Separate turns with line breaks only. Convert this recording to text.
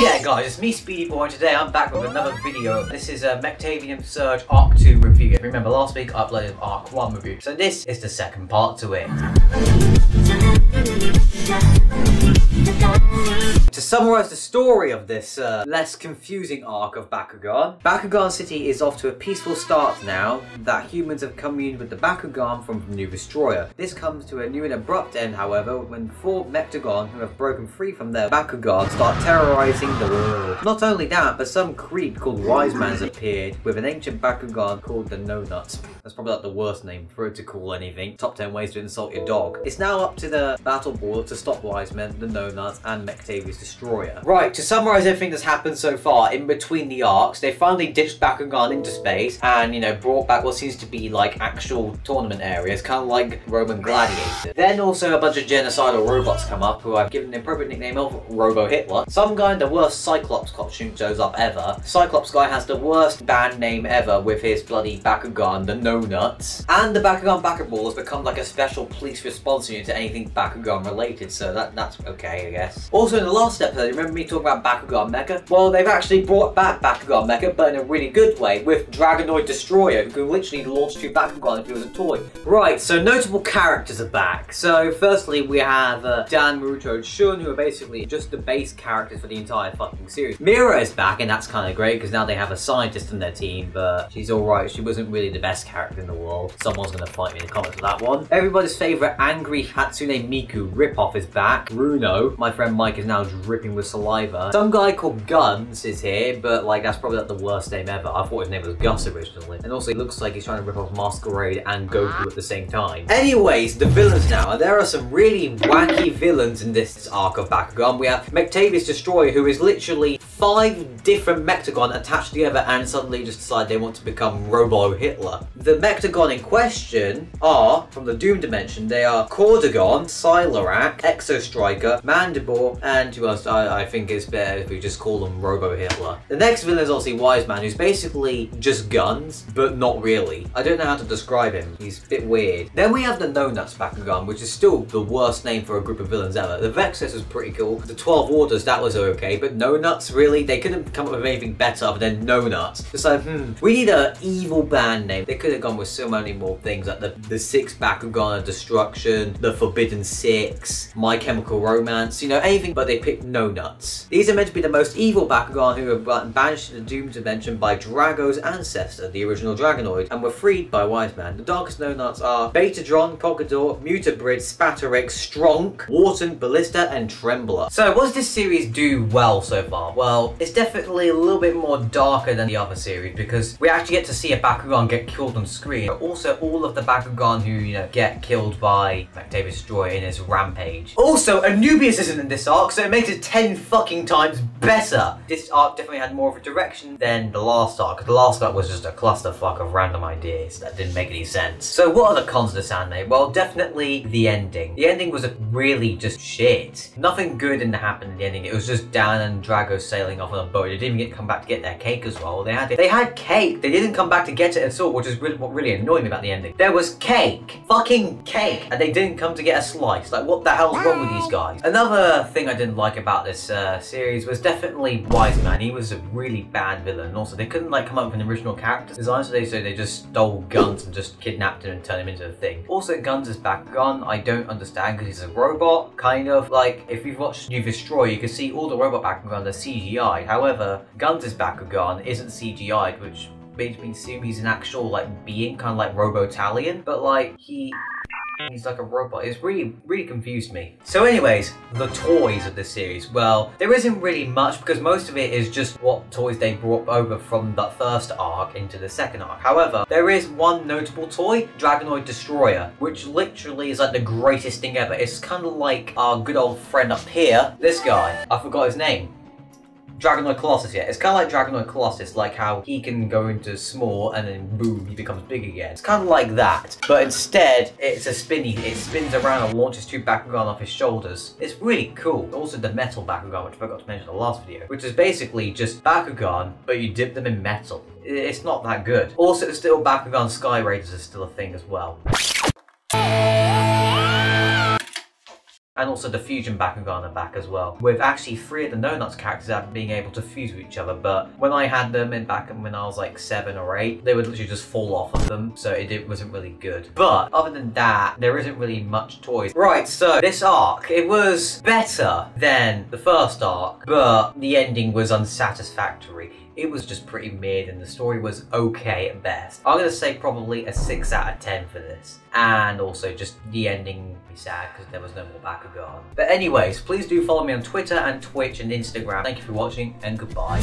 Yeah guys, it's me Speedy Boy, and today I'm back with another video. This is a Mechtanium Surge Arc 2 review. If you remember last week I uploaded Arc 1 review, so this is the second part to it. To summarise the story of this less confusing arc of Bakugan, Bakugan City is off to a peaceful start now that humans have communed with the Bakugan from the new Destroyer. This comes to a new and abrupt end, however, when 4 Mechtagons who have broken free from their Bakugan start terrorising the world. Not only that, but some creep called Wise Man has appeared with an ancient Bakugan called the No Nuts. That's probably like the worst name for it to call anything. Top 10 ways to insult your dog. It's now up to the battle board to stop Wise Man, the No Nuts, and Mechtanium Destroyer. Right, to summarise everything that's happened so far in between the arcs, they finally ditched Bakugan into space and, you know, brought back what seems to be like actual tournament areas, kind of like Roman gladiators. Then also a bunch of genocidal robots come up who I've given the appropriate nickname of Robo Hitler. Some guy in the worst Cyclops costume shows up ever. Cyclops guy has the worst band name ever with his bloody Bakugan, the No Nuts. And the Bakugan Bakugan has become like a special police response unit to anything Bakugan related, so that's okay, I guess. Also in the last episode, remember me talking about Bakugan Mecha? Well, they've actually brought back Bakugan Mecha, but in a really good way, with Dragonoid Destroyer, who can literally launch 2 Bakugan if he was a toy. Right, so notable characters are back. So firstly, we have Dan, Muruto, and Shun, who are basically just the base characters for the entire fucking series. Mira is back, and that's kind of great, because now they have a scientist in their team, but she's alright. She wasn't really the best character in the world. Someone's gonna fight me in the comments for that one. Everybody's favourite angry Hatsune Miku ripoff is back. Bruno, my friend Mike, is now dripping with saliva. Some guy called Guns is here, but like that's probably like the worst name ever. I thought his name was Gus originally. And also it looks like he's trying to rip off Masquerade and Goku at the same time. Anyways, the villains now. There are some really wacky villains in this arc of Bakugan. We have Mechtanium Destroyer, who is literally 5 different Mechtagon attached together and suddenly just decide they want to become Robo Hitler. The Mechtagon in question are, from the Doom Dimension, they are Cordogon, Silarak, Exo Striker, Mandible, and who else? I think it's better if we just call them Robo Hitler. The next villain is obviously Wise Man, who's basically just guns, but not really. I don't know how to describe him. He's a bit weird. Then we have the No Nuts Bakugan, which is still the worst name for a group of villains ever. The Vexus was pretty cool. The 12 Orders, that was okay, but No Nuts, really? They couldn't come up with anything better other than No Nuts. It's like, we need an evil band name. They could have gone with so many more things, like the 6 Bakugan of Destruction, the Forbidden 6, My Chemical Romance, you know, anything, but they picked No Nuts. These are meant to be the most evil Bakugan who were banished to the Doom Dimension by Drago's ancestor, the original Dragonoid, and were freed by Wise Man. The darkest No Nuts are Betatron, Cogador, Mutabrid, Spatterix, Stronk, Wharton, Ballista, and Trembler. So what does this series do well so far? Well, it's definitely a little bit more darker than the other series because we actually get to see a Bakugan get killed on screen. But also all of the Bakugan who, you know, get killed by Mechtanium Destroyer in his rampage. Also, Anubius isn't in this arc, so it makes it 10 fucking times better. This arc definitely had more of a direction than the last arc. The last arc was just a clusterfuck of random ideas that didn't make any sense. So what are the cons of this anime? Well, definitely the ending. The ending was really just shit. Nothing good didn't happen in the ending. It was just Dan and Drago sailing off on a boat. They didn't even come back to get their cake as well. They had cake. They didn't come back to get it at all, which is what really annoyed me about the ending. There was cake. Fucking cake. And they didn't come to get a slice. Like, what the hell's wrong with these guys? Another thing I didn't like about this series was definitely Wise Man. He was a really bad villain. And also, they couldn't like come up with an original character design, so they just stole Guns and just kidnapped him and turned him into a thing. Also, Guns is Bakugan. I don't understand because he's a robot. Kind of like, if you've watched New Destroyer, you can see all the robot Bakugan are CGI'd. However, Guns' Bakugan isn't CGI'd, which made me assume he's an actual like being, kind of like Robo-Talion, but like he's like a robot. It's really confused me. So anyways, the toys of this series. Well, there isn't really much because most of it is just what toys they brought over from the first arc into the second arc. However, there is one notable toy, Dragonoid Destroyer, which literally is like the greatest thing ever. It's kind of like our good old friend up here, this guy. I forgot his name. Dragonoid Colossus, yeah. It's kind of like Dragonoid Colossus, like how he can go into small and then boom, he becomes big again. It's kind of like that, but instead, it's a spinny. It spins around and launches 2 Bakugan off his shoulders. It's really cool. Also the metal Bakugan, which I forgot to mention in the last video, which is basically just Bakugan, but you dip them in metal. It's not that good. Also, still Bakugan Sky Raiders is still a thing as well. And also the fusion Bakugan are back as well, with actually 3 of the No Nuts characters being able to fuse with each other. But when I had them back when I was like 7 or 8, they would literally just fall off of them, so it wasn't really good. But other than that, there isn't really much toys. Right, so this arc, it was better than the first arc, but the ending was unsatisfactory. It was just pretty mid and the story was okay at best. I'm gonna say probably a 6 out of 10 for this. And also just the ending be sad because there was no more Bakugan. But anyways, please do follow me on Twitter and Twitch and Instagram. Thank you for watching and goodbye.